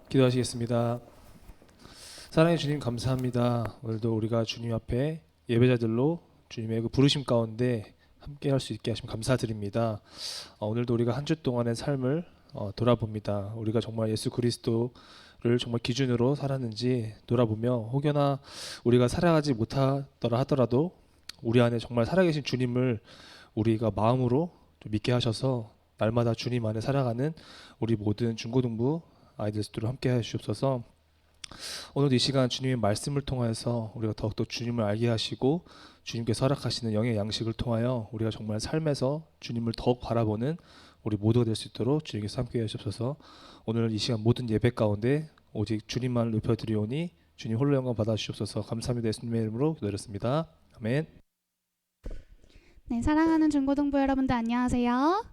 기도하시겠습니다. 사랑해 주님 감사합니다. 오늘도 우리가 주님 앞에 예배자들로 주님의 그 부르심 가운데 함께 할 수 있게 하시면 감사드립니다. 오늘도 우리가 한 주 동안의 삶을 돌아봅니다. 우리가 정말 예수 그리스도를 정말 기준으로 살았는지 돌아보며 혹여나 우리가 살아가지 못하더라 하더라도 우리 안에 정말 살아계신 주님을 우리가 마음으로 좀 믿게 하셔서 날마다 주님 안에 살아가는 우리 모든 중고등부 아이들들을 함께 하시옵소서. 오늘 이 시간 주님의 말씀을 통해서 우리가 더욱더 주님을 알게 하시고 주님께서 허락하시는 영의 양식을 통하여 우리가 정말 삶에서 주님을 더욱 바라보는 우리 모두가 될 수 있도록 주님께서 함께 하시옵소서. 오늘 이 시간 모든 예배 가운데 오직 주님만을 높여드리오니 주님 홀로 영광 받아주시옵소서. 감사합니다. 예수님의 이름으로 기도드렸습니다. 아멘. 네, 사랑하는 중고등부 여러분들 안녕하세요.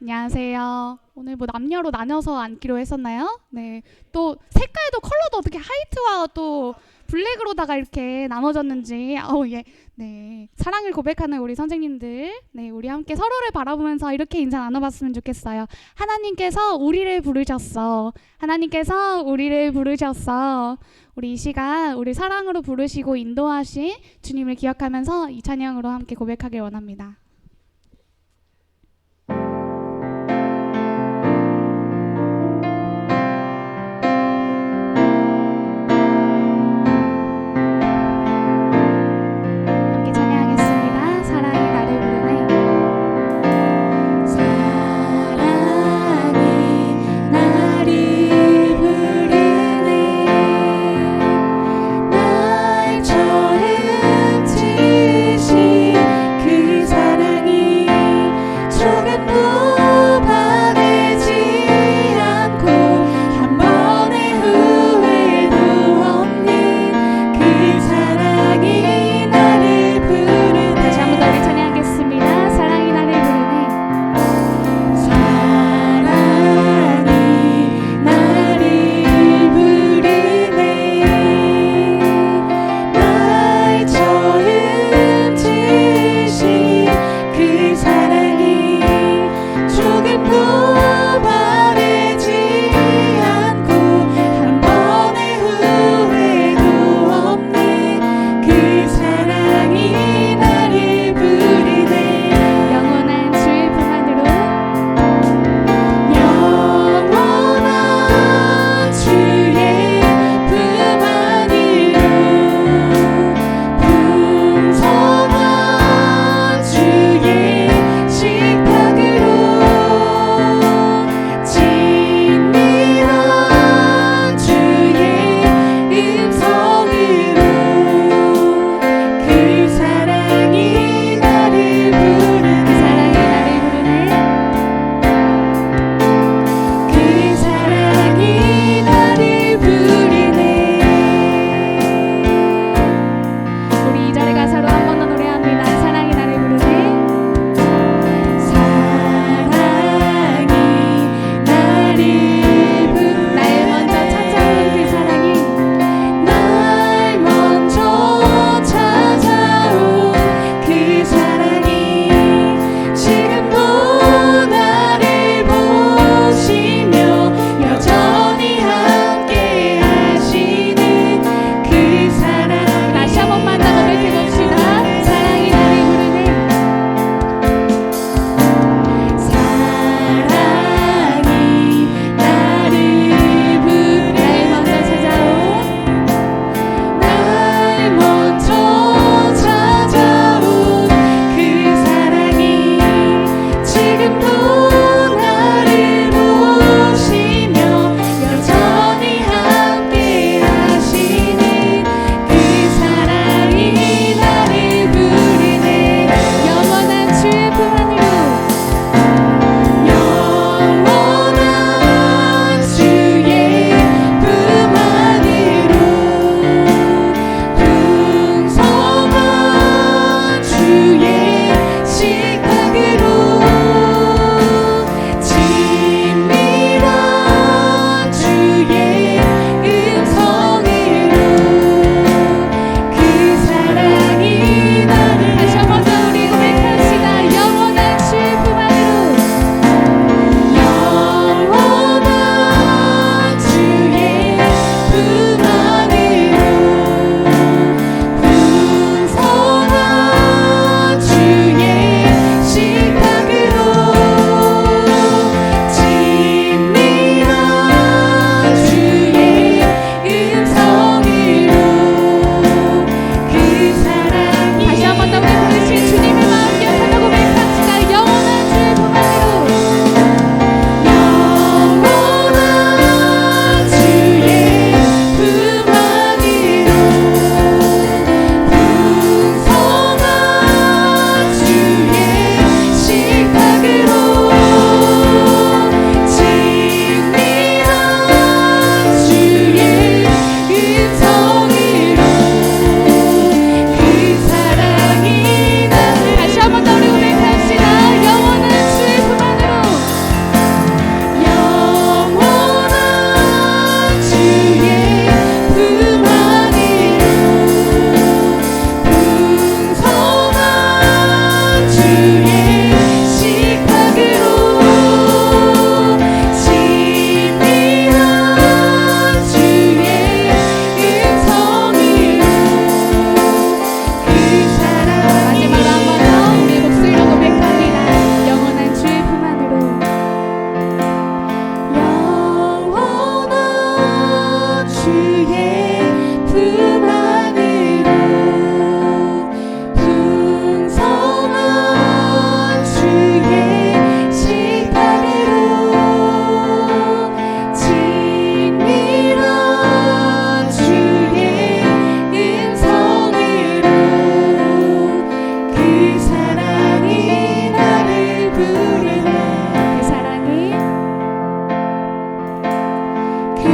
안녕하세요. 오늘 뭐 남녀로 나눠서 앉기로 했었나요? 네, 또 색깔도 컬러도 어떻게 화이트와 또 블랙으로다가 이렇게 나눠졌는지 예, 네, 사랑을 고백하는 우리 선생님들, 네, 우리 함께 서로를 바라보면서 이렇게 인사 나눠봤으면 좋겠어요. 하나님께서 우리를 부르셨어. 하나님께서 우리를 부르셨어. 우리 이 시간 우리 사랑으로 부르시고 인도하신 주님을 기억하면서 이 찬양으로 함께 고백하길 원합니다. 함께 찬양하겠습니다. 사랑이 나를 부르네. 사랑이 나를 부르네. 날 처음 지으신 그 사랑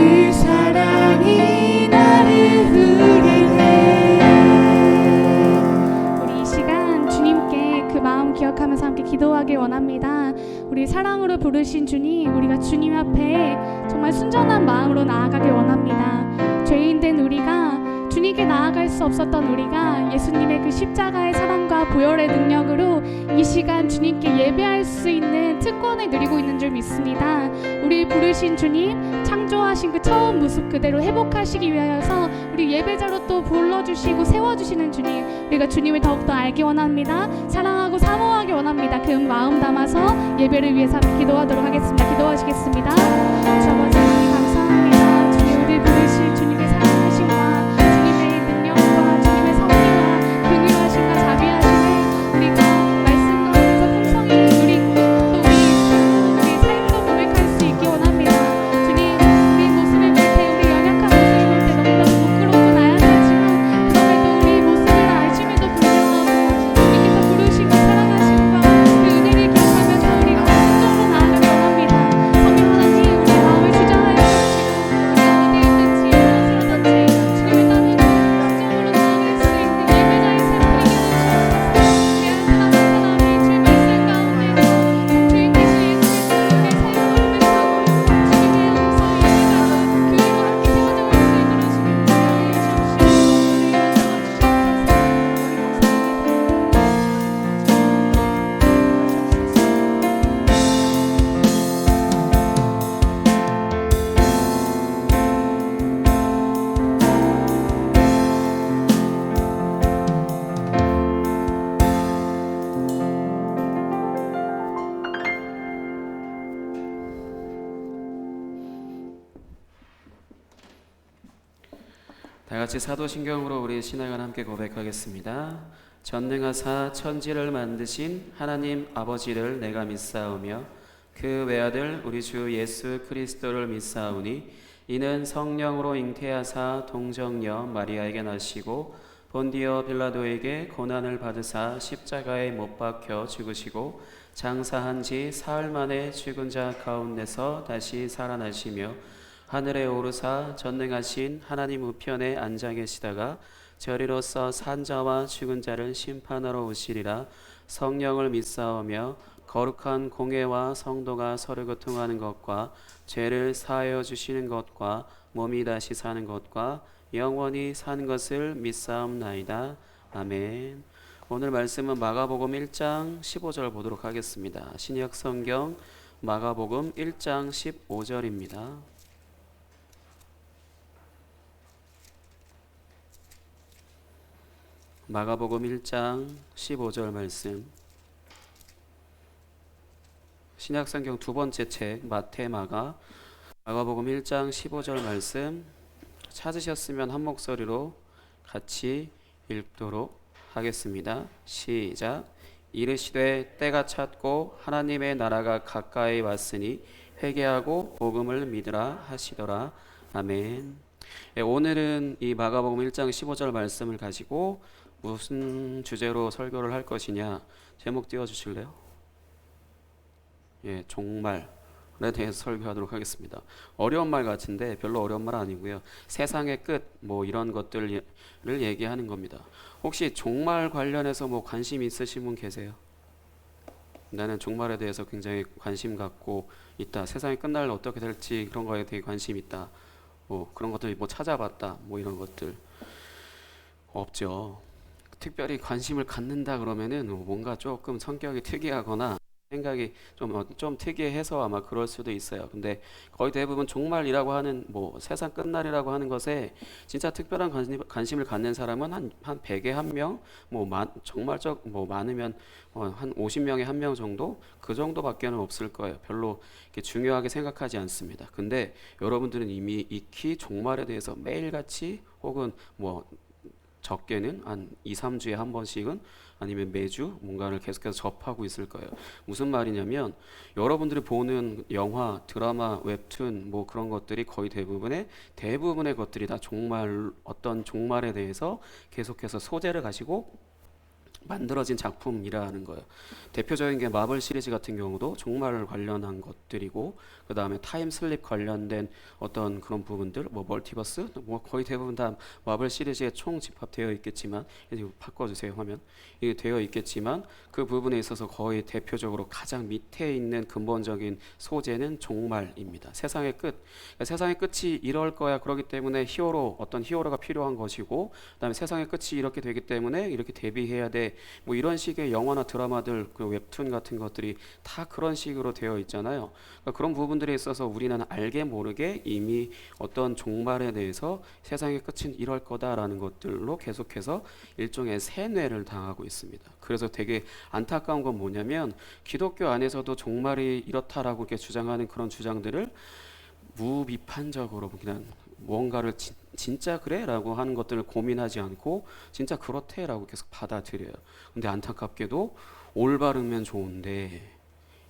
그 사랑이 나를 부르네. 우리 이 시간 주님께 그 마음 기억하면서 함께 기도하길 원합니다. 우리 사랑으로 부르신 주님, 우리가 주님 앞에 정말 순전한 마음으로 나아가길 원합니다. 죄인된 우리가, 주님께 나아갈 수 없었던 우리가 예수님의 그 십자가의 사랑과 보혈의 능력으로 이 시간 주님께 예배할 수 있는 특권을 누리고 있는 줄 믿습니다. 우리 부르신 주님, 창조하신 그 처음 모습 그대로 회복하시기 위하여서 우리 예배자로 또 불러주시고 세워주시는 주님, 우리가 주님을 더욱더 알기 원합니다. 사랑하고 사모하기 원합니다. 그 마음 담아서 예배를 위해서 함께 기도하도록 하겠습니다. 기도하시겠습니다. 주 아버지 하나님 감사합니다. 주님, 우리 부르신 주님의 사랑하심과 주님의 능력과 주님의 섭리와 긍휼하심과 자비하심을 우리가 말씀 가운데서 풍성히 누리고 또 우리 삶으로 고백할 수 있기 원합니다. 주님, 우리 모습을 볼 때, 우리 연약한 모습을 볼 때 너무나도 부끄럽고 나약하지만 그럼에도 우리 모습을 아심에도 불구하고 주님께서 부르시고 사랑하심과 그 은혜를 기억하면서 우리가 순종으로 나아가기 원합니다. 성령 하나님, 우리 마음을 주장하여 주시고 우리가 어디 있든지 무엇이라든지 주님을 따르는 순종으로 나아갈 수 있는 예배자의 삶 되게 해주시옵소서. 우리 한 사람 한 사람이 주의 말씀 가운데서 주인 되신 예수님의 삶을 고백하고 주님의 음성 예배자로 교회와 함께 세워져 올 수 있도록 주님 인도하여 주옵시옵소서. 우리 다 같이 사도신경으로 우리 신앙을 함께 고백하겠습니다. 전능하사 천지를 만드신 하나님 아버지를 내가 믿사오며 그 외아들 우리 주 예수 그리스도를 믿사오니 이는 성령으로 잉태하사 동정녀 마리아에게 나시고 본디오 빌라도에게 고난을 받으사 십자가에 못 박혀 죽으시고 장사한 지 사흘 만에 죽은 자 가운데서 다시 살아나시며 하늘에 오르사 전능하신 하나님 우편에 앉아 계시다가 저리로서 산자와 죽은 자를 심판하러 오시리라. 성령을 믿사오며 거룩한 공회와 성도가 서로 교통하는 것과 죄를 사하여 주시는 것과 몸이 다시 사는 것과 영원히 사는 것을 믿사옵나이다. 아멘. 오늘 말씀은 마가복음 1장 15절 보도록 하겠습니다. 신약 성경 마가복음 1장 15절입니다. 마가복음 1장 15절 말씀. 신약성경 두 번째 책 마태 마가복음 1장 15절 말씀 찾으셨으면 한 목소리로 같이 읽도록 하겠습니다. 시작. 이르시되 때가 찼고 하나님의 나라가 가까이 왔으니 회개하고 복음을 믿으라 하시더라. 아멘. 오늘은 이 마가복음 1장 15절 말씀을 가지고 무슨 주제로 설교를 할 것이냐, 제목 띄워주실래요? 예, 종말에 대해서 설교하도록 하겠습니다. 어려운 말 같은데 별로 어려운 말 아니고요. 세상의 끝, 뭐 이런 것들을 얘기하는 겁니다. 혹시 종말 관련해서 뭐 관심 있으신 분 계세요? 나는 종말에 대해서 굉장히 관심 갖고 있다. 세상이 끝날 어떻게 될지 그런 거에 되게 관심 있다. 뭐 그런 것들 뭐 찾아봤다. 뭐 이런 것들 없죠. 특별히 관심을 갖는다 그러면은 뭔가 조금 성격이 특이하거나 생각이 좀 특이해서 아마 그럴 수도 있어요. 근데 거의 대부분 종말이라고 하는 뭐 세상 끝날이라고 하는 것에 진짜 특별한 관심을 갖는 사람은 한 100에 1명, 정말적 많으면 한 50명에 1명 정도, 그 정도밖에는 없을 거예요. 별로 이렇게 중요하게 생각하지 않습니다. 근데 여러분들은 이미 익히 종말에 대해서 매일같이 혹은 적게는 한 2, 3주에 한 번씩은 아니면 매주 뭔가를 계속해서 접하고 있을 거예요. 무슨 말이냐면 여러분들이 보는 영화, 드라마, 웹툰 뭐 그런 것들이 거의 대부분의 것들이 다 어떤 종말에 대해서 계속해서 소재를 가지고 만들어진 작품이라는 거예요. 대표적인 게 마블 시리즈 같은 경우도 종말 관련한 것들이고, 그 다음에 타임슬립 관련된 어떤 그런 부분들, 뭐 멀티버스, 뭐 거의 대부분 다 마블 시리즈에 총 집합되어 있겠지만, 이거 바꿔주세요 화면. 이게 되어 있겠지만 그 부분에 있어서 거의 대표적으로 가장 밑에 있는 근본적인 소재는 종말입니다. 세상의 끝. 그러니까 세상의 끝이 이럴 거야. 그렇기 때문에 어떤 히어로가 필요한 것이고, 그다음에 세상의 끝이 이렇게 되기 때문에 이렇게 대비해야 돼. 뭐 이런 식의 영화나 드라마들, 그 웹툰 같은 것들이 다 그런 식으로 되어 있잖아요. 그러니까 그런 부분들에 있어서 우리는 알게 모르게 이미 어떤 종말에 대해서 세상의 끝은 이럴 거다라는 것들로 계속해서 일종의 세뇌를 당하고 있습니다. 그래서 되게 안타까운 건 뭐냐면, 기독교 안에서도 종말이 이렇다라고 이렇게 주장하는 그런 주장들을 무비판적으로 그냥 뭔가를 진짜 그래? 라고 하는 것들을 고민하지 않고 진짜 그렇대 라고 계속 받아들여요. 근데 안타깝게도 올바르면 좋은데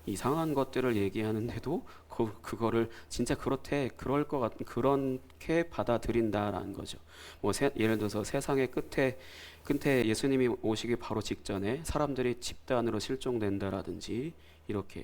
이상한 것들을 얘기하는데도 그거를 진짜 그렇대, 그럴 것 같은, 그렇게 받아들인다라는 거죠. 뭐 예를 들어서 세상의 끝에 예수님이 오시기 바로 직전에 사람들이 집단으로 실종된다라든지,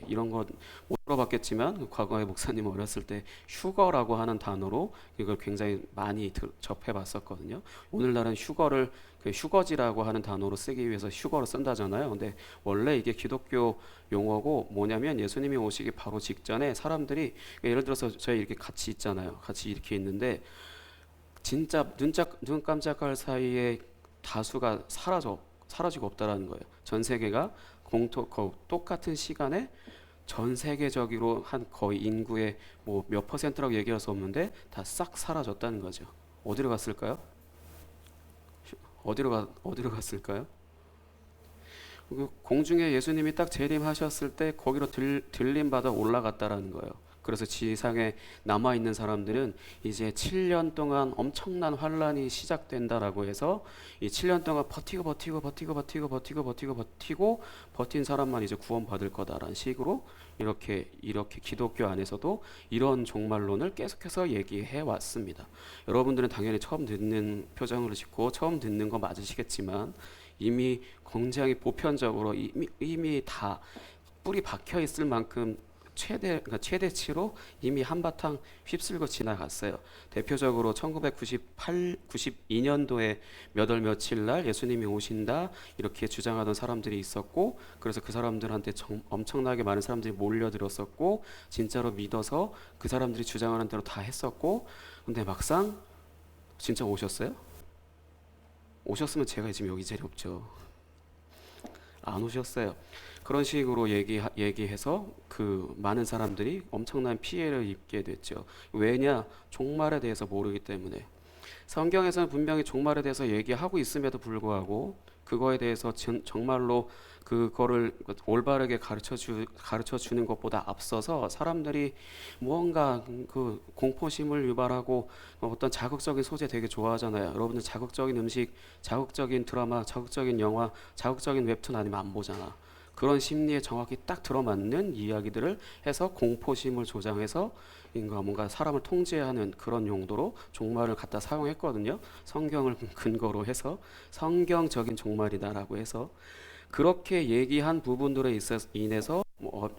이런 거 못 들어봤겠지만 과거에 목사님 어렸을 때 휴거라고 하는 단어로 이걸 굉장히 많이 접해봤었거든요. 오늘날은 휴거를 그 휴거지라고 하는 단어로 쓰기 위해서 휴거로 쓴다잖아요. 근데 원래 이게 기독교 용어고 뭐냐면, 예수님이 오시기 바로 직전에 사람들이, 예를 들어서 저희 이렇게 같이 있잖아요. 같이 이렇게 있는데 진짜 눈 깜짝할 사이에 다수가 사라지고 없다라는 거예요. 전 세계가 똑같은 시간에 전 세계적으로 한 거의 인구의 뭐 몇 퍼센트라고 얘기할 수 없는데 다 싹 사라졌다는 거죠. 어디로 갔을까요? 어디로 갔을까요? 공중에 예수님이 딱 재림하셨을 때 거기로 들림 받아 올라갔다라는 거예요. 그래서 지상에 남아 있는 사람들은 이제 7년 동안 엄청난 환란이 시작된다라고 해서 이 7년 동안 버틴 사람만 이제 구원받을 거다라는 식으로 이렇게 기독교 안에서도 이런 종말론을 계속해서 얘기해 왔습니다. 여러분들은 당연히 처음 듣는 표정으로 짓고 처음 듣는 거 맞으시겠지만, 이미 굉장히 보편적으로 이미 다 뿌리 박혀 있을 만큼 최대치로 이미 한바탕 휩쓸고 지나갔어요. 대표적으로 1992년도에 몇 월 며칠 날 예수님이 오신다 이렇게 주장하던 사람들이 있었고, 그래서 그 사람들한테 엄청나게 많은 사람들이 몰려들었었고, 진짜로 믿어서 그 사람들이 주장하는 대로 다 했었고, 근데 막상 진짜 오셨어요? 오셨으면 제가 지금 여기 자리 없죠. 안 오셨어요. 그런 식으로 얘기해서 그 많은 사람들이 엄청난 피해를 입게 됐죠. 왜냐? 종말에 대해서 모르기 때문에. 성경에서는 분명히 종말에 대해서 얘기하고 있음에도 불구하고 그거에 대해서 정말로 그거를 올바르게 가르쳐 주는 것보다 앞서서 사람들이 무언가 그 공포심을 유발하고 어떤 자극적인 소재 되게 좋아하잖아요. 여러분들 자극적인 음식, 자극적인 드라마, 자극적인 영화, 자극적인 웹툰 아니면 안 보잖아. 그런 심리에 정확히 딱 들어맞는 이야기들을 해서 공포심을 조장해서 뭔가 사람을 통제하는 그런 용도로 종말을 갖다 사용했거든요. 성경을 근거로 해서 성경적인 종말이다라고 해서 그렇게 얘기한 부분들에 인해서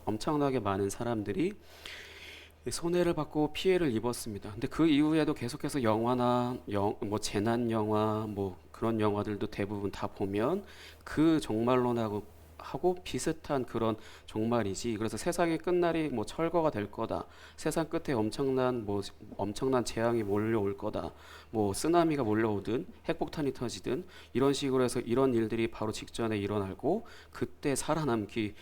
엄청나게 많은 사람들이 손해를 받고 피해를 입었습니다. 근데 그 이후에도 계속해서 영화나 뭐 재난 영화 뭐 그런 영화들도 대부분 다 보면 그 종말론하고 비슷한 그런 종말이지. 그래서 세상의 끝날이 뭐 철거가 될 거다. 세상 끝에 엄청난 재앙이 몰려올 거다. 뭐 쓰나미가 몰려오든 핵폭탄이 터지든 이런 식으로 해서 이런 일들이 바로 직전에 일어나고 그때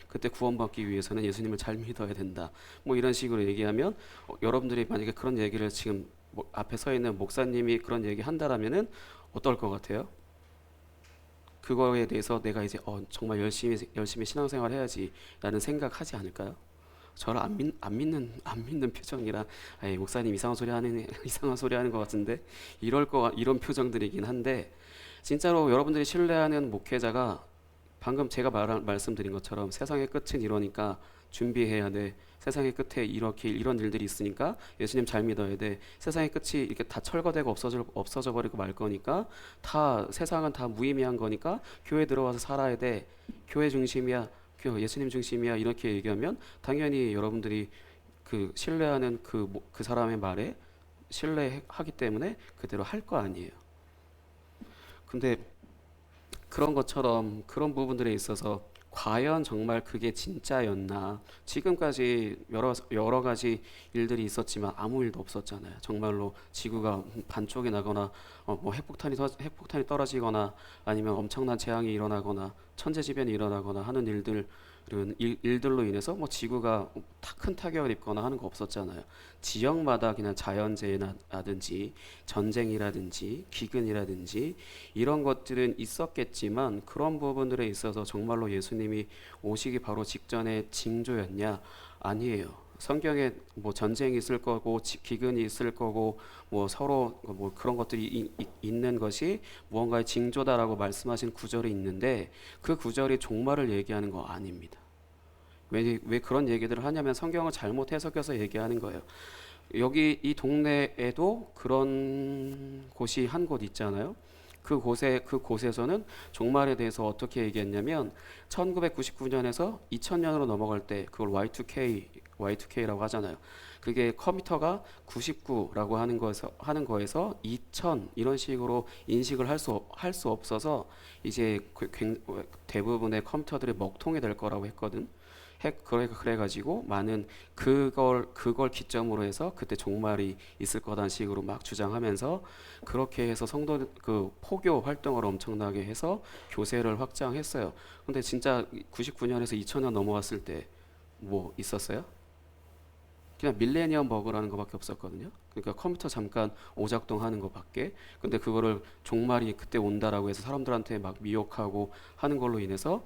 그때 구원받기 위해서는 예수님을 잘 믿어야 된다. 뭐 이런 식으로 얘기하면 여러분들이 만약에 그런 얘기를 지금 앞에 서 있는 목사님이 그런 얘기 한다라면은 어떨 것 같아요? 그거에 대해서 내가 이제 정말 열심히 신앙생활 해야지라는 생각하지 않을까요? 저를 안 믿는 표정이라 목사님 이상한 소리 하는 것 같은데 이런 표정들이긴 한데, 진짜로 여러분들이 신뢰하는 목회자가 방금 제가 말씀드린 것처럼 세상의 끝은 이러니까 준비해야 돼. 세상의 끝에 이렇게 이런 일들이 있으니까 예수님 잘 믿어야 돼. 세상의 끝이 이렇게 다 철거되고 없어져 버리고 말 거니까 다 세상은 다 무의미한 거니까 교회 들어와서 살아야 돼. 교회 중심이야. 예수님 중심이야. 이렇게 얘기하면 당연히 여러분들이 그 신뢰하는 그 사람의 말에 신뢰하기 때문에 그대로 할 거 아니에요. 근데 그런 것처럼 그런 부분들에 있어서 과연 정말 그게 진짜였나? 지금까지 여러 가지 일들이 있었지만 아무 일도 없었잖아요. 정말로 지구가 반쪽이 나거나 뭐 핵폭탄이 떨어지거나 아니면 엄청난 재앙이 일어나거나 천재지변이 일어나거나 하는 일들로 인해서 뭐 지구가 큰 타격을 입거나 하는 거 없었잖아요. 지역마다 그냥 자연재해라든지 전쟁이라든지 기근이라든지 이런 것들은 있었겠지만 그런 부분들에 있어서 정말로 예수님이 오시기 바로 직전에 징조였냐? 아니에요. 성경에 뭐 전쟁이 있을 거고 기근이 있을 거고 뭐 서로 뭐 그런 것들이 있는 것이 무언가의 징조다라고 말씀하신 구절이 있는데 그 구절이 종말을 얘기하는 거 아닙니다. 왜 그런 얘기들을 하냐면 성경을 잘못 해석해서 얘기하는 거예요. 여기 이 동네에도 그런 곳이 한 곳 있잖아요. 그곳에서는 종말에 대해서 어떻게 얘기했냐면 1999년에서 2000년으로 넘어갈 때 그걸 Y2K라고 하잖아요. 그게 컴퓨터가 99라고 하는 거에서 2000 이런 식으로 인식을 할 수 없어서 이제 대부분의 컴퓨터들이 먹통이 될 거라고 했거든. 그래가지고 많은 그걸 기점으로 해서 그때 종말이 있을 거다는 식으로 막 주장하면서 그렇게 해서 성도 그 포교 활동을 엄청나게 해서 교세를 확장했어요. 근데 진짜 99년에서 2000년 넘어왔을 때 뭐 있었어요? 그냥 밀레니엄 버그라는 거밖에 없었거든요. 그러니까 컴퓨터 잠깐 오작동하는 거밖에. 근데 그거를 종말이 그때 온다라고 해서 사람들한테 막 미혹하고 하는 걸로 인해서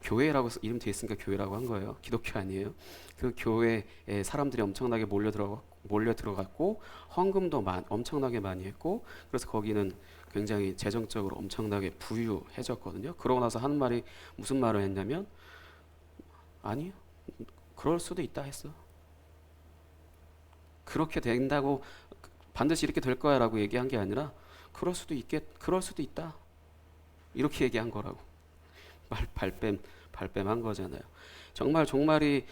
교회라고 이름 돼 있으니까 교회라고 한 거예요. 기독교 아니에요. 그 교회에 사람들이 엄청나게 몰려 들어갔고 헌금도 엄청나게 많이 했고 그래서 거기는 굉장히 재정적으로 엄청나게 부유해졌거든요. 그러고 나서 하는 말이 무슨 말을 했냐면 아니요. 그럴 수도 있다 했어. 그렇게 된다고 반드시 이렇게 될 거야라고 얘기한 게 아니라 그럴 수도 있다. 이렇게 얘기한 거라고. 발뺌한 거잖아요. 정말 종말이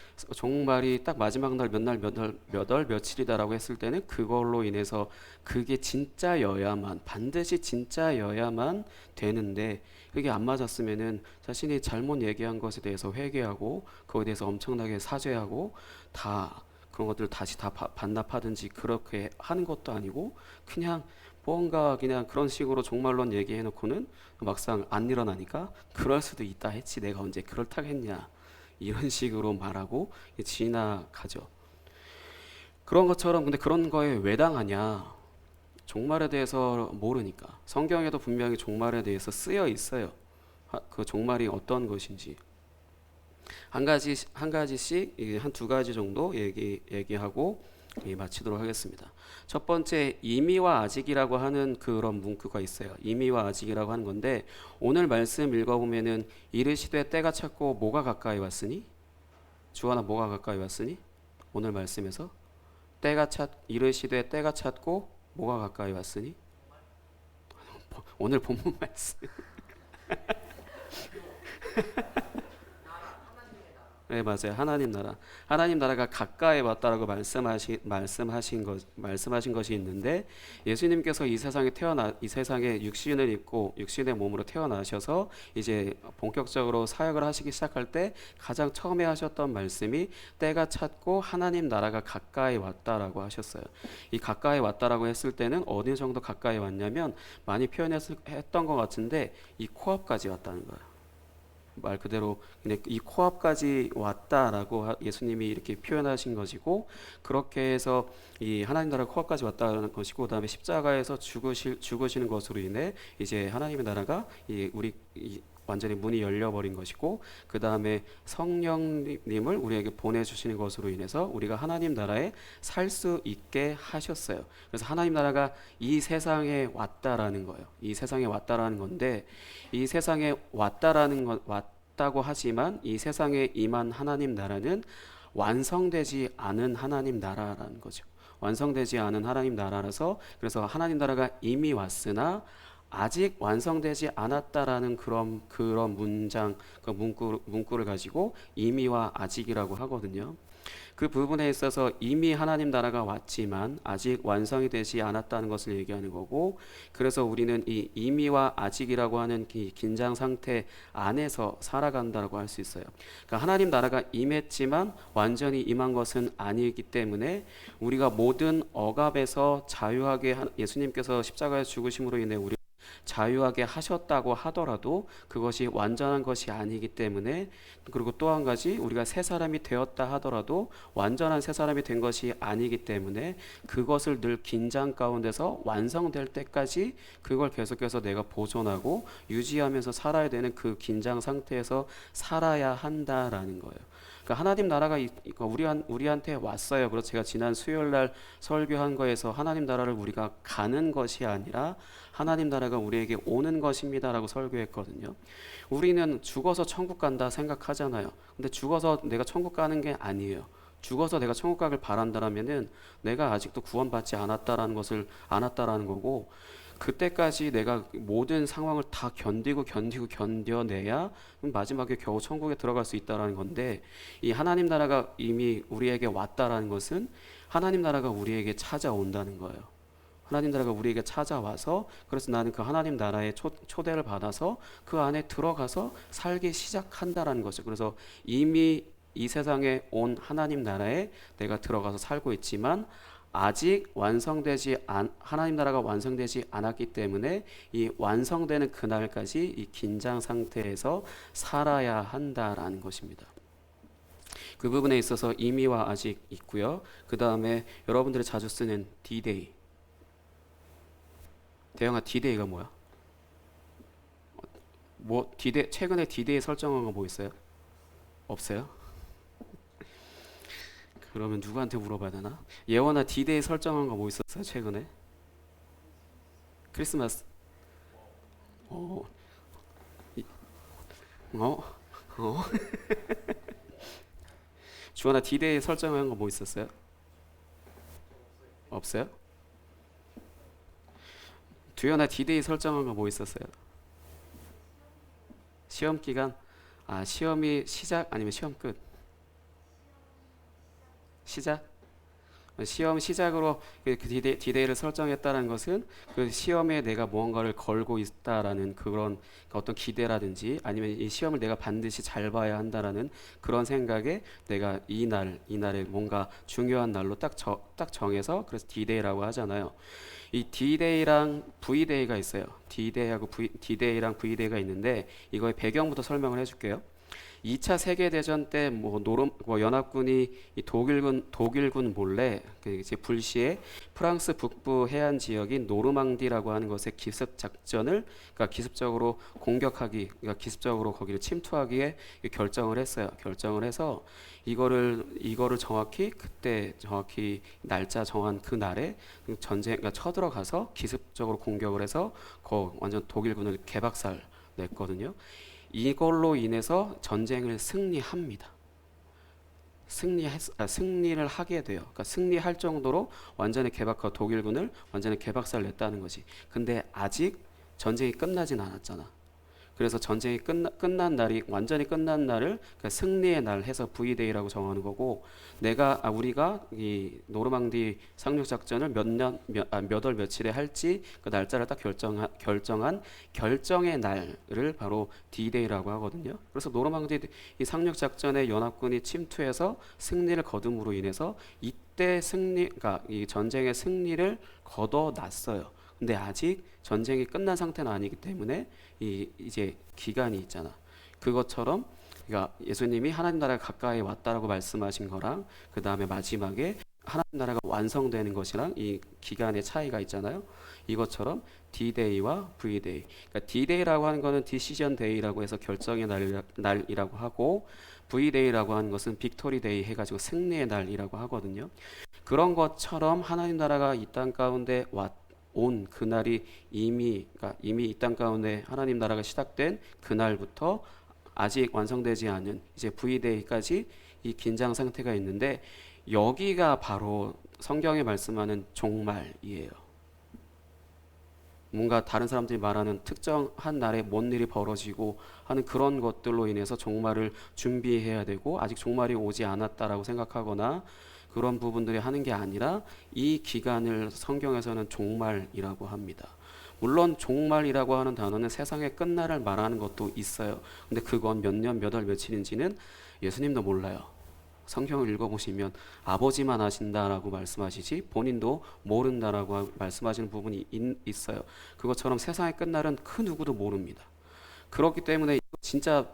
딱 마지막 날 몇 월 며칠이다라고 했을 때는 그걸로 인해서 그게 진짜여야만 반드시 진짜여야만 되는데 그게 안 맞았으면은 자신이 잘못 얘기한 것에 대해서 회개하고 그거에 대해서 엄청나게 사죄하고 다 그런 것들을 다시 다 반납하든지 그렇게 하는 것도 아니고 그냥 뭔가 그냥 그런 식으로 종말론 얘기해놓고는 막상 안 일어나니까 그럴 수도 있다 했지 내가 언제 그렇다고 했냐 이런 식으로 말하고 지나가죠. 그런 것처럼 근데 그런 거에 왜 당하냐? 종말에 대해서 모르니까. 성경에도 분명히 종말에 대해서 쓰여 있어요. 그 종말이 어떤 것인지 한 가지씩 한 두 가지 정도 얘기하고 마치도록 하겠습니다. 첫 번째 이미와 아직이라고 하는 그런 문구가 있어요. 이미와 아직이라고 하는 건데 오늘 말씀 읽어보면은 이르시되 때가 찼고 뭐가 가까이 왔으니 주하나 뭐가 가까이 왔으니 오늘 말씀에서 이르시되 때가 찼고 뭐가 가까이 왔으니 오늘 본문 말씀 네 맞아요. 하나님 나라가 가까이 왔다라고 말씀하신 것이 있는데 예수님께서 이 세상에 육신을 입고 육신의 몸으로 태어나셔서 이제 본격적으로 사역을 하시기 시작할 때 가장 처음에 하셨던 말씀이 때가 찼고 하나님 나라가 가까이 왔다라고 하셨어요. 이 가까이 왔다라고 했을 때는 어느 정도 가까이 왔냐면 많이 표현했던 것 같은데 이 코앞까지 왔다는 거예요. 말 그대로 그냥 이 코앞까지 왔다라고 예수님이 이렇게 표현하신 것이고 그렇게 해서 이 하나님 나라가 코앞까지 왔다는 것이고 그다음에 십자가에서 죽으시는 것으로 인해 이제 하나님의 나라가 완전히 문이 열려버린 것이고 그 다음에 성령님을 우리에게 보내주시는 것으로 인해서 우리가 하나님 나라에 살 수 있게 하셨어요. 그래서 하나님 나라가 이 세상에 왔다라는 거예요. 이 세상에 왔다라는 건데 이 세상에 왔다라는 왔다고 하지만 이 세상에 임한 하나님 나라는 완성되지 않은 하나님 나라라는 거죠. 완성되지 않은 하나님 나라라서, 그래서 하나님 나라가 이미 왔으나 아직 완성되지 않았다라는 그런 문장, 그 문구를 가지고 이미와 아직이라고 하거든요. 그 부분에 있어서 이미 하나님 나라가 왔지만 아직 완성이 되지 않았다는 것을 얘기하는 거고, 그래서 우리는 이 이미와 아직이라고 하는 이 긴장 상태 안에서 살아간다고 할 수 있어요. 그러니까 하나님 나라가 임했지만 완전히 임한 것은 아니기 때문에 우리가 모든 억압에서 자유하게 예수님께서 십자가에 죽으심으로 인해 우리 자유하게 하셨다고 하더라도 그것이 완전한 것이 아니기 때문에, 그리고 또 한 가지 우리가 새 사람이 되었다 하더라도 완전한 새 사람이 된 것이 아니기 때문에 그것을 늘 긴장 가운데서 완성될 때까지 그걸 계속해서 내가 보존하고 유지하면서 살아야 되는 그 긴장 상태에서 살아야 한다라는 거예요. 그러니까 하나님 나라가 우리한테 왔어요. 그래서 제가 지난 수요일 날 설교한 거에서 하나님 나라를 우리가 가는 것이 아니라 하나님 나라가 우리에게 오는 것입니다라고 설교했거든요. 우리는 죽어서 천국 간다 생각하잖아요. 근데 죽어서 내가 천국 가는 게 아니에요. 죽어서 내가 천국 가길 바란다라면은 내가 아직도 구원받지 않았다라는 것을 안았다라는 거고, 그때까지 내가 모든 상황을 다 견뎌내야 마지막에 겨우 천국에 들어갈 수 있다라는 건데, 이 하나님 나라가 이미 우리에게 왔다라는 것은 하나님 나라가 우리에게 찾아온다는 거예요. 하나님 나라가 우리에게 찾아와서, 그래서 나는 그 하나님 나라의 초대를 받아서 그 안에 들어가서 살기 시작한다라는 거죠. 그래서 이미 이 세상에 온 하나님 나라에 내가 들어가서 살고 있지만 아직 하나님 나라가 완성되지 않았기 때문에 이 완성되는 그날까지 이 긴장 상태에서 살아야 한다라는 것입니다. 그 부분에 있어서 이미와 아직 있고요. 그 다음에 여러분들이 자주 쓰는 D-Day. 대영아, D-Day가 뭐야? 최근에 D-Day 설정한 거 뭐 있어요? 없어요? 그러면 누구한테 물어봐야 되나? 예원아, D-Day 설정한 거 뭐 있었어요 최근에? 크리스마스. 어. 주원아, D-Day 설정한 거 뭐 있었어요? 없어요? 두현아, D-Day 설정한 거 뭐 있었어요? 시험 기간? 시험이 시작 아니면 시험 끝? 시작? 시험 시작으로 그 D-Day를 설정했다는 것은 그 시험에 내가 무언가를 걸고 있다라는 그런 어떤 기대라든지, 아니면 이 시험을 내가 반드시 잘 봐야 한다라는 그런 생각에 내가 이날에 뭔가 중요한 날로 딱 정해서, 그래서 D-Day라고 하잖아요. 이 D-Day랑 V-Day가 있어요. D-Day하고 D-Day랑 V-Day가 있는데, 이거의 배경부터 설명을 해줄게요. 2차 세계대전 때 연합군이 이 독일군 몰래 이제 불시에 프랑스 북부 해안 지역인 노르망디라고 하는 것의 기습 작전을, 그러니까 기습적으로 공격하기, 그러니까 기습적으로 거기를 침투하기에 결정을 했어요. 결정을 해서 이거를 정확히 날짜 정한 그 날에 그러니까 쳐들어가서 기습적으로 공격을 해서 완전 독일군을 개박살 냈거든요. 이걸로 인해서 전쟁을 승리합니다. 승리를 하게 돼요. 그러니까 승리할 정도로 완전히 독일군을 완전히 개박살 냈다는 거지. 근데 아직 전쟁이 끝나진 않았잖아. 그래서 전쟁이 끝난 날이, 완전히 끝난 날을 그러니까 승리의 날 해서 V-Day라고 정하는 거고, 우리가 이 노르망디 상륙 작전을 몇 월 며칠에 할지 그 날짜를 딱 결정한 결정의 날을 바로 D-Day라고 하거든요. 그래서 노르망디 이 상륙 작전에 연합군이 침투해서 승리를 거둠으로 인해서 이때 그러니까 이 전쟁의 승리를 거둬놨어요. 근데 아직 전쟁이 끝난 상태는 아니기 때문에 이제 기간이 있잖아. 그것처럼 그러니까 예수님이 하나님 나라가 가까이 왔다라고 말씀하신 거랑, 그 다음에 마지막에 하나님 나라가 완성되는 것이랑 이 기간의 차이가 있잖아요. 이것처럼 D-Day와 V-Day. 그러니까 D-Day라고 하는 거는 Decision Day라고 해서 결정의 날이라고 하고, V-Day라고 하는 것은 빅토리 데이 해가지고 승리의 날이라고 하거든요. 그런 것처럼 하나님 나라가 이 땅 가운데 온 그날이 이미 이 땅 가운데 하나님 나라가 시작된 그날부터 아직 완성되지 않은 이제 V데이까지 이 긴장 상태가 있는데 여기가 바로 성경이 말씀하는 종말이에요. 뭔가 다른 사람들이 말하는 특정한 날에 뭔 일이 벌어지고 하는 그런 것들로 인해서 종말을 준비해야 되고 아직 종말이 오지 않았다라고 생각하거나 그런 부분들이 하는 게 아니라 이 기간을 성경에서는 종말이라고 합니다. 물론 종말이라고 하는 단어는 세상의 끝날을 말하는 것도 있어요. 근데 그건 몇 년, 몇 월, 며칠인지는 예수님도 몰라요. 성경을 읽어보시면 아버지만 아신다라고 말씀하시지 본인도 모른다라고 말씀하시는 부분이 있어요. 그것처럼 세상의 끝날은 그 누구도 모릅니다. 그렇기 때문에 진짜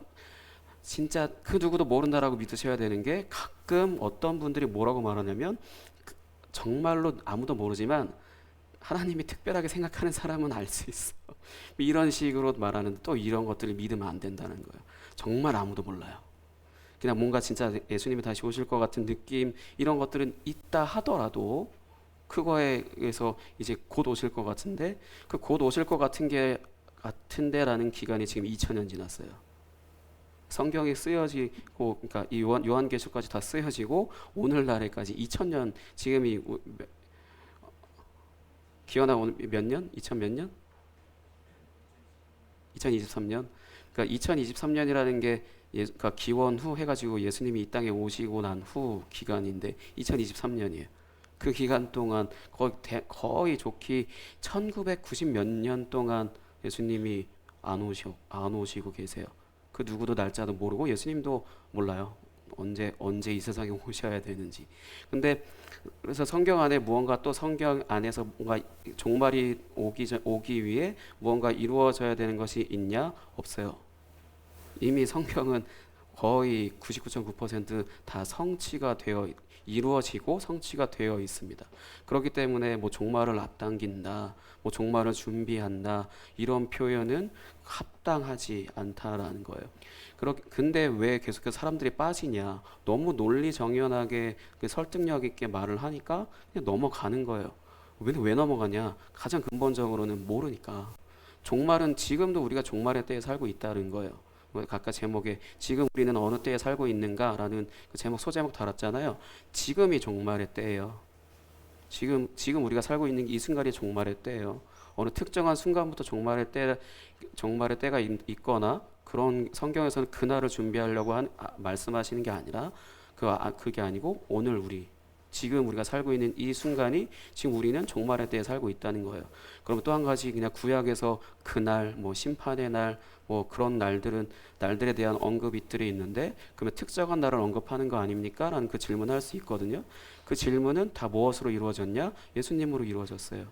그 누구도 모른다라고 믿으셔야 되는 게 가끔 어떤 분들이 뭐라고 말하냐면 정말로 아무도 모르지만 하나님이 특별하게 생각하는 사람은 알 수 있어. 이런 식으로 말하는데 또 이런 것들을 믿으면 안 된다는 거예요. 정말 아무도 몰라요. 그냥 뭔가 진짜 예수님이 다시 오실 것 같은 느낌 이런 것들은 있다 하더라도 그거에 의해서 이제 곧 오실 것 같은데 그 곧 오실 것 같은데라는 기간이 지금 2000년 지났어요. 성경이 쓰여지고 그러니까 이 요한계시록까지 다 쓰여지고 오늘날에까지 2000년 지금이 기원아 오늘 몇 년? 2000 몇 년? 2023년. 그러니까 2023년이라는 게 그러니까 기원 후 해가지고 예수님이 이 땅에 오시고 난 후 기간인데 2023년이에요. 그 기간 동안 거의 좋기 1990 몇 년 동안 예수님이 안 오시고 계세요. 그 누구도 날짜도 모르고 예수님도 몰라요. 언제 이 세상에 오셔야 되는지. 근데 그래서 성경 안에 무언가 또 성경 안에서 뭔가 종말이 오기 위해 무언가 이루어져야 되는 것이 있냐? 없어요. 이미 성경은 거의 99.9% 성취가 되어 이루어지고 성취가 되어 있습니다. 그렇기 때문에 뭐 종말을 앞당긴다, 뭐 종말을 준비한다 이런 표현은 합당하지 않다라는 거예요. 근데 왜 계속해서 사람들이 빠지냐? 너무 논리정연하게 설득력 있게 말을 하니까 그냥 넘어가는 거예요. 왜 넘어가냐? 가장 근본적으로는 모르니까. 종말은 지금도 우리가 종말의 때에 살고 있다는 거예요. 각각 제목에 지금 우리는 어느 때에 살고 있는가라는 그 제목 소제목 달았잖아요. 지금이 종말의 때예요. 지금 우리가 살고 있는 이 순간이 종말의 때예요. 어느 특정한 순간부터 종말의 때가 있거나 그런 성경에서는 그날을 준비하려고 말씀하시는 게 아니라 그게 아니고 오늘 지금 우리가 살고 있는 이 순간이 지금 우리는 종말의 때에 살고 있다는 거예요. 그러면 또 한 가지 그냥 구약에서 그날 뭐 심판의 날 뭐 그런 날들에 대한 언급들이 있는데 그러면 특정한 날을 언급하는 거 아닙니까? 라는 그 질문을 할 수 있거든요. 그 질문은 다 무엇으로 이루어졌냐? 예수님으로 이루어졌어요.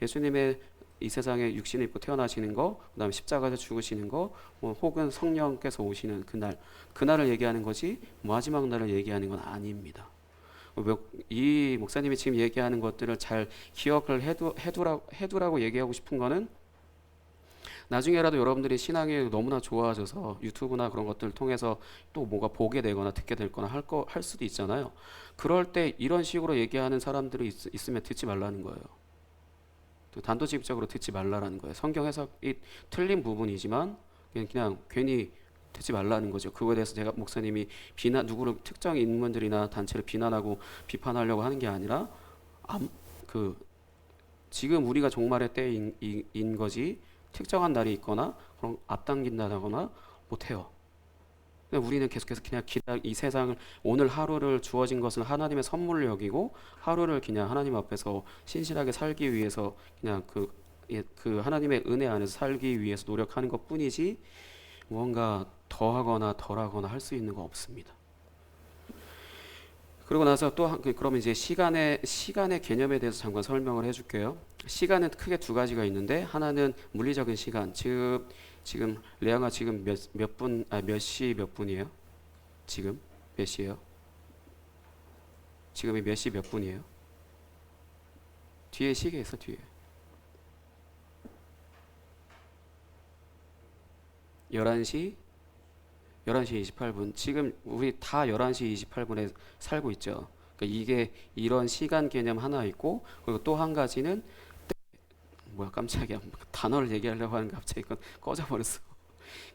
예수님의 이 세상에 육신을 입고 태어나시는 거, 그다음에 십자가에서 죽으시는 거, 뭐 혹은 성령께서 오시는 그날을 얘기하는 거지 마지막 날을 얘기하는 건 아닙니다. 이 목사님이 지금 얘기하는 것들을 잘 기억을 해두라고 얘기하고 싶은 거는 나중에라도 여러분들이 신앙이 너무나 좋아져서 유튜브나 그런 것들을 통해서 또 뭔가 보게 되거나 듣게 되거나 할 수도 있잖아요. 그럴 때 이런 식으로 얘기하는 사람들이 있으면 듣지 말라는 거예요. 단도직입적으로 듣지 말라라는 거예요. 성경 해석이 틀린 부분이지만 그냥 괜히 듣지 말라는 거죠. 그거에 대해서 제가 목사님이 누구를 특정 인물들이나 단체를 비난하고 비판하려고 하는 게 아니라 지금 우리가 종말의 때인 거지 특정한 날이 있거나 그런 앞당긴다거나 못해요. 우리는 계속해서 그냥 이 세상을 오늘 하루를 주어진 것은 하나님의 선물을 여기고 하루를 그냥 하나님 앞에서 신실하게 살기 위해서 그냥 그 하나님의 은혜 안에서 살기 위해서 노력하는 것뿐이지 뭔가 더하거나 덜하거나 할 수 있는 거 없습니다. 그러고 나서 또 그러면 이제 시간의 개념에 대해서 잠깐 설명을 해줄게요. 시간은 크게 두 가지가 있는데 하나는 물리적인 시간, 즉 지금 레아가 지금 몇 시 몇 분이에요? 지금 몇 시예요? 지금이 몇 시 몇 분이에요? 뒤에 시계 있어 뒤에. 11시 28분. 지금 우리 다 11시 28분에 살고 있죠. 그러니까 이게 이런 시간 개념 하나 있고 그리고 또 한 가지는 깜짝이야. 단어를 얘기하려고 하는데 갑자기 꺼져버렸어.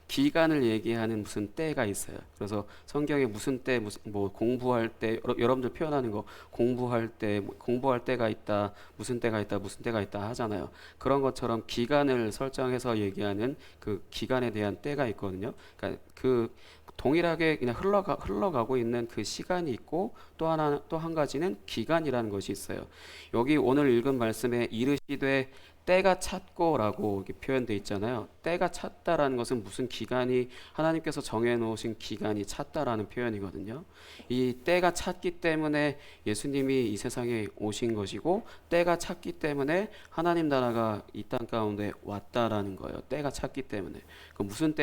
기간을 얘기하는 무슨 때가 있어요. 그래서 성경에 무슨 때, 무슨 뭐 공부할 때, 여러분들 표현하는 거 공부할 때, 공부할 때가 있다, 무슨 때가 있다, 무슨 때가 있다 하잖아요. 그런 것처럼 기간을 설정해서 얘기하는 그 기간에 대한 때가 있거든요. 그러니까 그 동일하게 그냥 흘러가고 있는 그 시간이 있고 또 한 가지는 기간이라는 것이 있어요. 여기 오늘 읽은 말씀에 이르시되 때가 찼고라고 이렇게 표현되어 있잖아요. 때가 찼다라는 것은 무슨 기간이 하나님께서 정해놓으신 기간이 찼다라는 표현이거든요. 이 때가 찼기 때문에 예수님이 이 세상에 오신 것이고 때가 찼기 때문에 하나님 나라가 이 땅 가운데 왔다라는 거예요. 때가 찼기 때문에. 그 무슨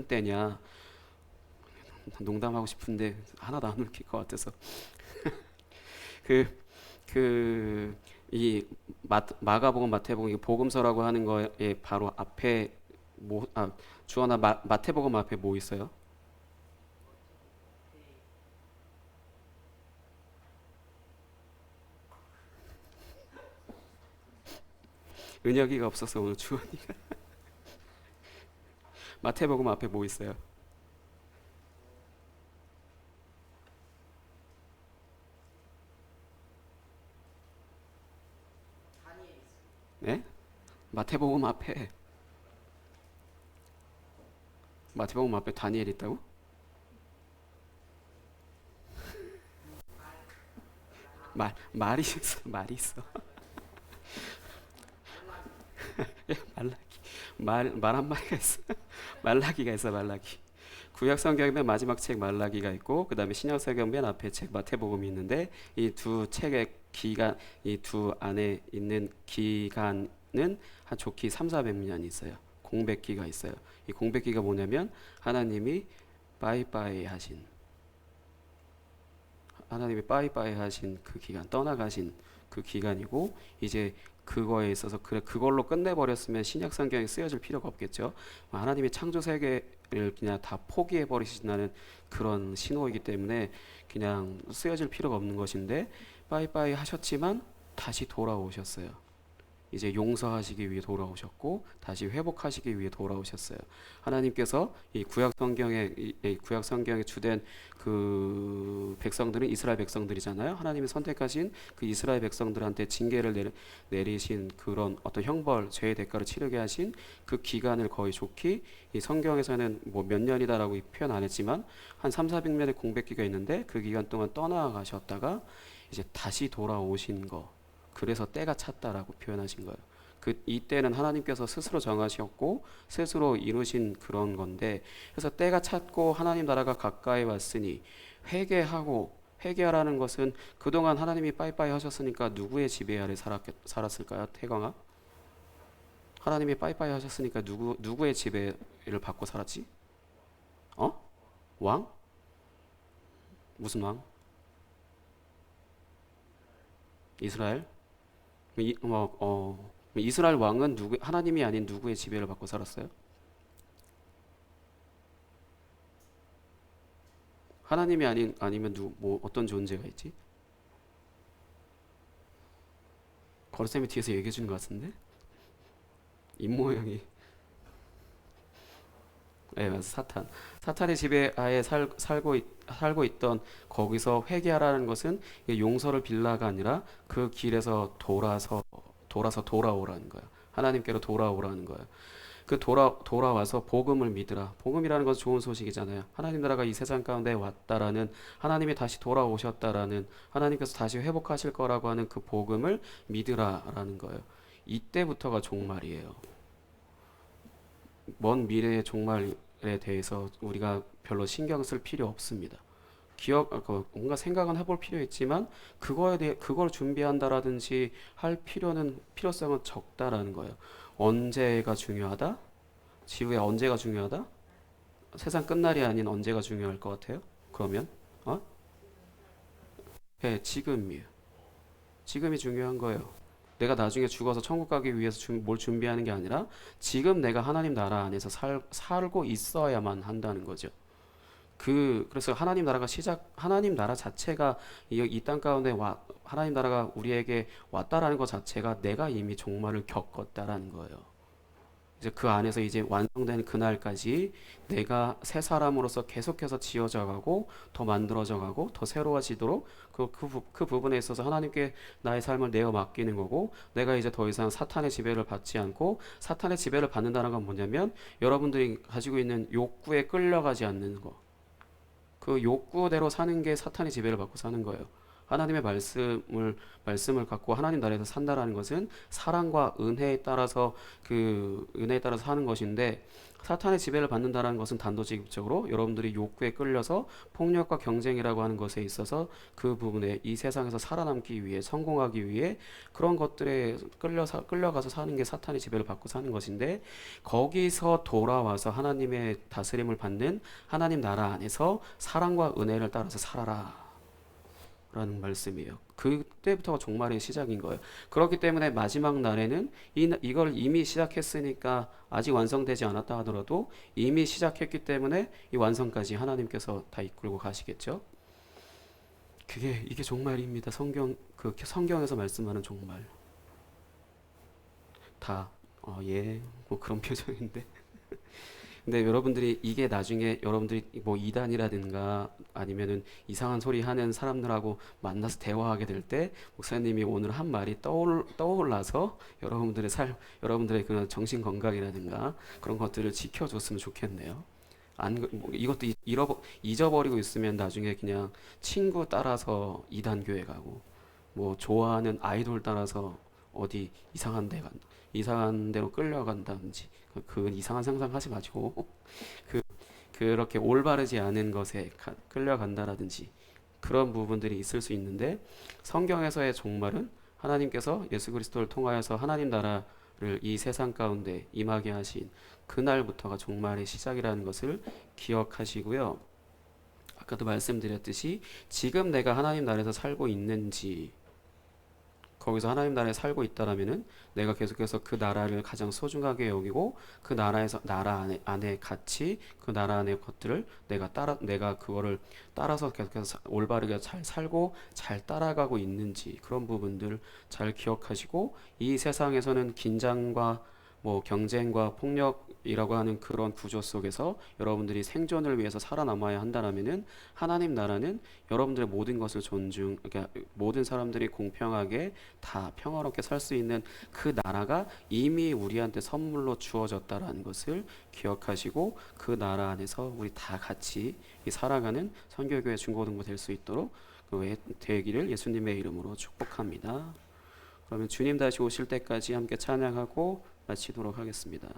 때냐? 농담하고 싶은데 하나도 안 웃길 것 같아서 이 마가복음, 마태복음, 이 복음서라고 하는 거에 바로 앞에 주원아, 마태복음 앞에 뭐 있어요? 은혁이가 없어서 오늘 주원이가 마태복음 앞에 뭐 있어요? 네? 마태복음 앞에 다니엘 있다고? 말이 있어. 말라기 말 한 마리가 있어. 말라기가 있어. 말라기. 구약 성경 맨 마지막 책 말라기가 있고 그다음에 신약 성경 맨 앞에 책 마태복음이 있는데 이 두 책의 기간, 이 두 안에 있는 기간은 한 좋기 300~400년이 있어요. 공백기가 있어요. 이 공백기가 뭐냐면 하나님이 빠이빠이 하신 그 기간, 떠나가신 그 기간이고 이제 그거에 있어서 그걸로 끝내버렸으면 신약 성경이 쓰여질 필요가 없겠죠. 하나님이 창조 세계를 그냥 다 포기해 버리신다는 그런 신호이기 때문에 그냥 쓰여질 필요가 없는 것인데 빠이빠이 하셨지만 다시 돌아오셨어요. 이제 용서하시기 위해 돌아오셨고 다시 회복하시기 위해 돌아오셨어요. 하나님께서 이 구약 성경에 주된 그 백성들은 이스라엘 백성들이잖아요. 하나님이 선택하신 그 이스라엘 백성들한테 징계를 내리신 그런 어떤 형벌, 죄의 대가를 치르게 하신 그 기간을 거의 좋게 이 성경에서는 뭐 몇 년이다라고 표현 안 했지만 한 300~400년의 공백기가 있는데 그 기간 동안 떠나가셨다가 이제 다시 돌아오신 거. 그래서 때가 찼다라고 표현하신 거예요. 이 때는 하나님께서 스스로 정하셨고 스스로 이루신 그런 건데 그래서 때가 찼고 하나님 나라가 가까이 왔으니 회개하라는 것은 그동안 하나님이 빠이빠이 하셨으니까 누구의 지배 아래 살았을까요? 태광아? 하나님이 빠이빠이 하셨으니까 누구의 지배를 받고 살았지? 왕? 무슨 왕? 이스라엘? 이스라엘 왕은 하나님이 아닌 누구의 지배를 받고 살았어요? 하나님이 아니면 어떤 존재가 있지? 거르쌤이 뒤에서 얘기해 주는 것 같은데? 입모양이 네, 맞아. 사탄의 지배하에 살고 있던 거기서 회개하라는 것은 용서를 빌라가 아니라 그 길에서 돌아서 돌아오라는 거예요. 하나님께로 돌아오라는 거예요. 돌아와서 복음을 믿으라. 복음이라는 것은 좋은 소식이잖아요. 하나님 나라가 이 세상 가운데 왔다라는, 하나님이 다시 돌아오셨다라는, 하나님께서 다시 회복하실 거라고 하는 그 복음을 믿으라라는 거예요. 이때부터가 종말이에요. 먼 미래의 종말에 대해서 우리가 별로 신경 쓸 필요 없습니다. 뭔가 생각은 해볼 필요 있지만 그걸 준비한다라든지 할 필요성은 적다라는 거예요. 언제가 중요하다? 지구의 언제가 중요하다? 세상 끝날이 아닌 언제가 중요할 것 같아요? 그러면 네, 지금이에요. 지금이 중요한 거예요. 내가 나중에 죽어서 천국 가기 위해서 뭘 준비하는 게 아니라 지금 내가 하나님 나라 안에서 살고 있어야만 한다는 거죠. 그래서 하나님 나라 자체가 이 땅 가운데 하나님 나라가 우리에게 왔다라는 것 자체가 내가 이미 종말을 겪었다라는 거예요. 이제 그 안에서 이제 완성된 그날까지 내가 새 사람으로서 계속해서 지어져 가고 더 만들어져 가고 더 새로워지도록 그 부분에 있어서 하나님께 나의 삶을 내어 맡기는 거고, 내가 이제 더 이상 사탄의 지배를 받지 않고, 사탄의 지배를 받는다는 건 뭐냐면 여러분들이 가지고 있는 욕구에 끌려가지 않는 거, 그 욕구대로 사는 게 사탄의 지배를 받고 사는 거예요. 하나님의 말씀을 갖고 하나님 나라에서 산다라는 것은 사랑과 은혜에 따라서 사는 것인데, 사탄의 지배를 받는다라는 것은 단도직입적으로 여러분들이 욕구에 끌려서 폭력과 경쟁이라고 하는 것에 있어서 그 부분에 이 세상에서 살아남기 위해, 성공하기 위해 그런 것들에 끌려가서 사는 게 사탄의 지배를 받고 사는 것인데, 거기서 돌아와서 하나님의 다스림을 받는 하나님 나라 안에서 사랑과 은혜를 따라서 살아라 라는 말씀이에요. 그때부터가 종말의 시작인 거예요. 그렇기 때문에 마지막 날에는 이걸 이미 시작했으니까 아직 완성되지 않았다 하더라도 이미 시작했기 때문에 이 완성까지 하나님께서 다 이끌고 가시겠죠. 이게 종말입니다. 성경에서 말씀하는 종말. 뭐 그런 표정인데. 근데 여러분들이 이게 나중에 여러분들이 뭐 이단이라든가 아니면은 이상한 소리 하는 사람들하고 만나서 대화하게 될 때 목사님이 오늘 한 말이 떠올라서 여러분들의 그런 정신 건강이라든가 그런 것들을 지켜줬으면 좋겠네요. 이것도 잊어버리고 있으면 나중에 그냥 친구 따라서 이단 교회 가고, 뭐 좋아하는 아이돌 따라서 어디 이상한 데로 끌려간다든지, 그 이상한 상상하지 마시고 그렇게 올바르지 않은 것에 끌려간다라든지 그런 부분들이 있을 수 있는데, 성경에서의 종말은 하나님께서 예수 그리스도를 통하여서 하나님 나라를 이 세상 가운데 임하게 하신 그날부터가 종말의 시작이라는 것을 기억하시고요. 아까도 말씀드렸듯이 지금 내가 하나님 나라에서 살고 있는지, 거기서 하나님 나라에 살고 있다라면은 내가 계속해서 그 나라를 가장 소중하게 여기고, 그 나라 안에 같이 그 나라 안의 것들을 내가 그거를 따라서 계속해서 올바르게 잘 살고 잘 따라가고 있는지, 그런 부분들 잘 기억하시고, 이 세상에서는 긴장과 뭐 경쟁과 폭력이라고 하는 그런 구조 속에서 여러분들이 생존을 위해서 살아남아야 한다라면은, 하나님 나라는 여러분들의 모든 것을 그러니까 모든 사람들이 공평하게 다 평화롭게 살 수 있는 그 나라가 이미 우리한테 선물로 주어졌다라는 것을 기억하시고, 그 나라 안에서 우리 다 같이 살아가는 선교교회 중고등부 될 수 있도록 되기를 예수님의 이름으로 축복합니다. 그러면 주님 다시 오실 때까지 함께 찬양하고 마치도록 하겠습니다.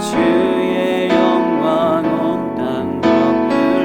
주의 영광 온 땅 덮을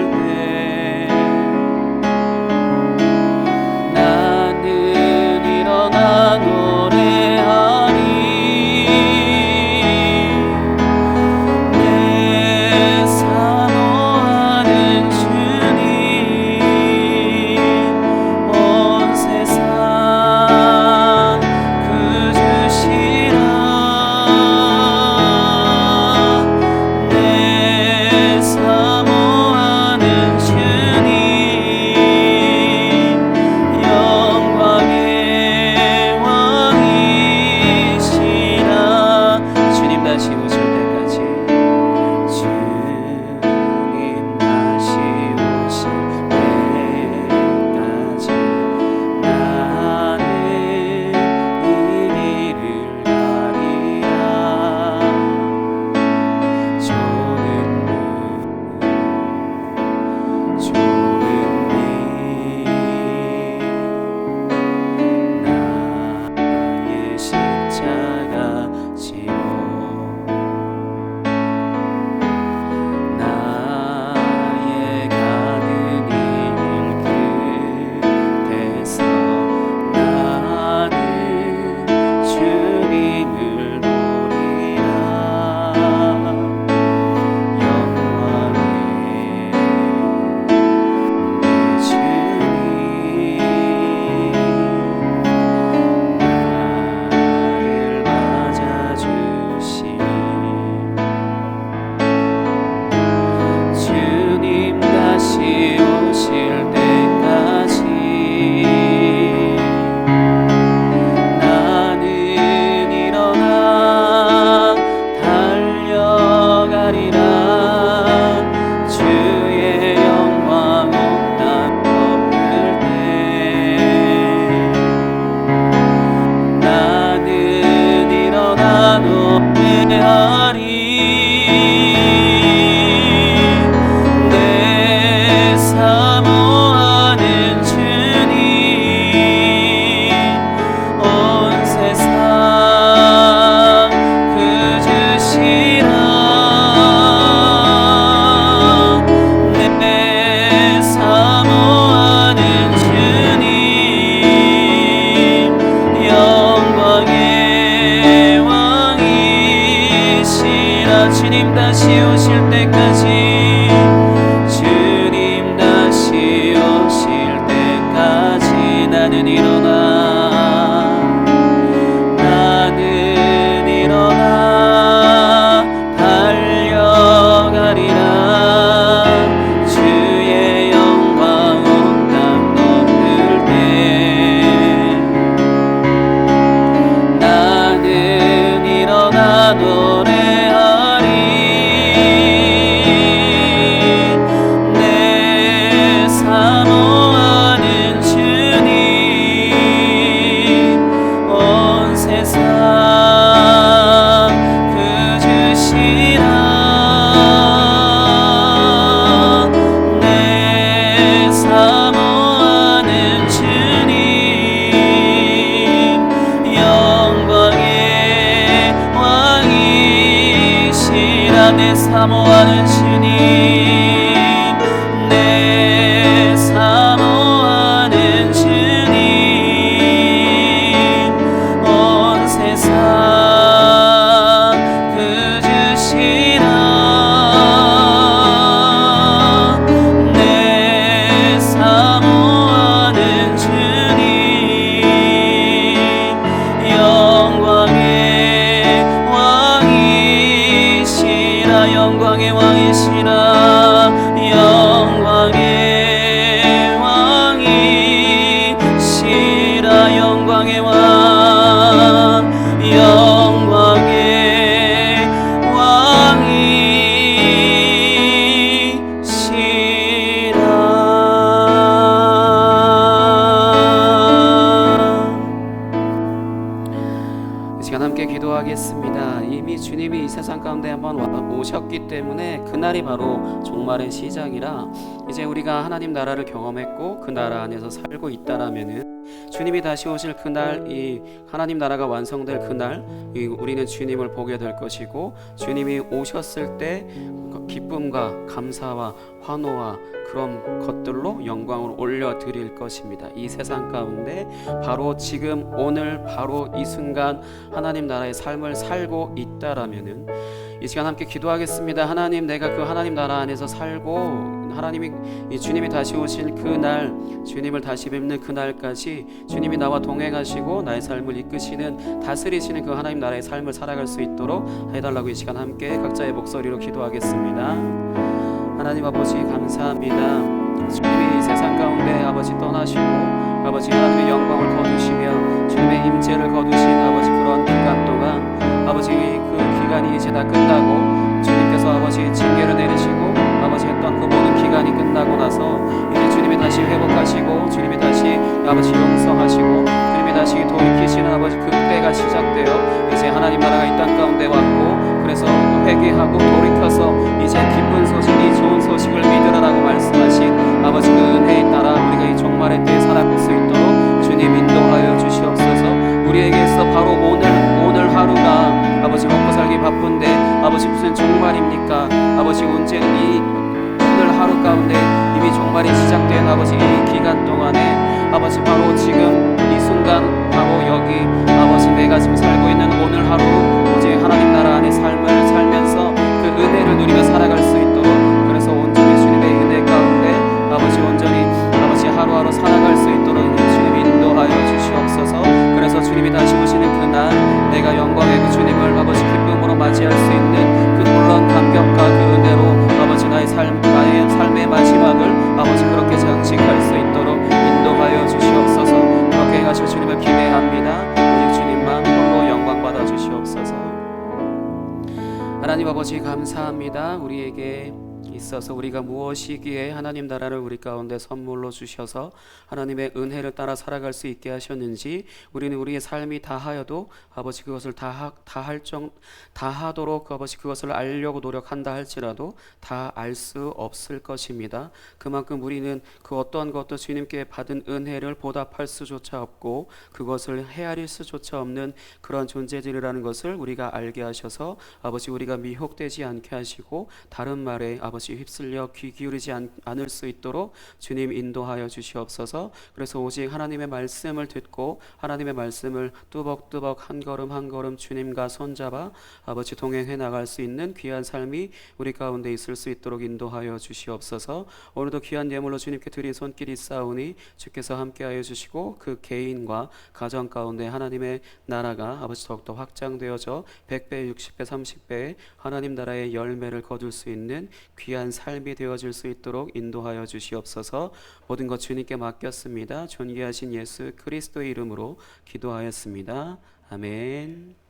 주님 다시 오실 때까지 주님 다시 오실 때까지 나는 일어나 달려가리라. 주의 영광 온 땅 덮을 때 나는 일어나 노래하리. 내 사모하는 주님 온 세상 그 주시라. 내 사모하는 주님 영광의 왕이시라. 내 사모하는 주님 내 사모하는 주님 온 세상 그 주시라. 내 사모하는 주님 영광의 왕이시라. 영광의 왕이시라. 영광의 왕이시라. 영광의 왕 영광의 왕이시라. 이 시간 함께 기도하겠습니다. 이미 주님이 이 세상 가운데 한번 오셨기 때문에 그날이 바로 종말의 시작이라 이제 우리가 하나님 나라를 경험했고 그 나라 안에서 살고 있다라면은 주님이 다시 오실 그날, 이 하나님 나라가 완성될 그날 우리는 주님을 보게 될 것이고 주님이 오셨을 때 기쁨과 감사와 환호와 그런 것들로 영광을 올려드릴 것입니다. 이 세상 가운데 바로 지금 오늘 바로 이 순간 하나님 나라의 삶을 살고 있다라면은 이 시간 함께 기도하겠습니다. 하나님, 내가 그 하나님 나라 안에서 살고 하나님이 이 주님이 다시 오실 그날, 주님을 다시 뵙는 그날까지 주님이 나와 동행하시고 나의 삶을 이끄시는, 다스리시는 그 하나님 나라의 삶을 살아갈 수 있도록 해달라고 이 시간 함께 각자의 목소리로 기도하겠습니다. 하나님 아버지 감사합니다. 주님이 이 세상 가운데 아버지 떠나시고 아버지 하나님의 영광을 거두시며 주님의 임재를 거두신 아버지 그런 기간 동안 아버지 그 기간이 이제 다 끝나고 주님께서 아버지 징계를 내리시고 아버지 했던 그 모든 기간이 끝나고 나서 이제 주님이 다시 회복하시고 주님이 다시 아버지 용서하시고 주님이 다시 돌이키시는 아버지 그 때가 시작되어 이제 하나님 나라가 이 땅 가운데 왔고 그래서 회개하고 돌이켜서 이제 기쁜 소식, 이 좋은 소식을 믿으라라고 말씀하신 아버지 그 은혜에 따라 우리가 이 종말의 때에 살아갈 수 있도록 주님 인도하여 주시옵소서. 우리에게서 바로 오늘 하루가 아버지 먹고 살기 바쁜데 아버지 무슨 종말입니까? 아버지 언제 이 오늘 하루 가운데 이미 종말이 시작된 아버지 이 기간 동안에 아버지 바로 지금 이 순간 바로 여기 아버지 내가 지금 살고 있는 오늘 하루 오직 하나님 나라 안에 삶을 살면서 그 은혜를 누리며 살아갈 수 있도록 그래서 온전히 주님의 은혜 가운데 아버지 온전히 아버지 하루하루 살아갈 수 있도록 주님 인도하여 주시옵소서. 그래서 주님이 다시 오시는 그날 내가 영광의 그 주님을 아버지 기쁨으로 맞이할 수 있는 그 놀라운 감격과 그 은혜로 아버지 나의 삶의 마지막을 아버지 그렇게 장식할 수 있도록 인도하여 주시옵소서. 그렇게 해가시고 주님을 기대합니다. 오직 주님만 홀로 영광 받아 주시옵소서. 하나님 아버지 감사합니다. 우리에게 있어서 우리가 무엇이기에 하나님 나라를 우리 가운데 선물로 주셔서 하나님의 은혜를 따라 살아갈 수 있게 하셨는지 우리는 우리의 삶이 다하여도 아버지 그것을 다하도록 아버지 그것을 알려고 노력한다 할지라도 다 알 수 없을 것입니다. 그만큼 우리는 그 어떠한 것도 주님께 받은 은혜를 보답할 수조차 없고 그것을 헤아릴 수조차 없는 그런 존재들이라는 것을 우리가 알게 하셔서 아버지 우리가 미혹되지 않게 하시고 다른 말에 아버지 아버지 휩쓸려 귀 기울이지 않을 수 있도록 주님 인도하여 주시옵소서. 그래서 오직 하나님의 말씀을 듣고 하나님의 말씀을 뚜벅뚜벅 한 걸음 한 걸음 주님과 손잡아 아버지 동행해 나갈 수 있는 귀한 삶이 우리 가운데 있을 수 있도록 인도하여 주시옵소서. 오늘도 귀한 예물로 주님께 드린 손길이 있사오니 주께서 함께하여 주시고 그 개인과 가정 가운데 하나님의 나라가 아버지 더욱더 확장되어져 100배, 60배, 30배의 하나님 나라의 열매를 거둘 수 있는 귀한 삶이 되어질 수 있도록 인도하여 주시옵소서. 모든 것 주님께 맡겼습니다. 존귀하신 예수 그리스도의 이름으로 기도하였습니다. 아멘.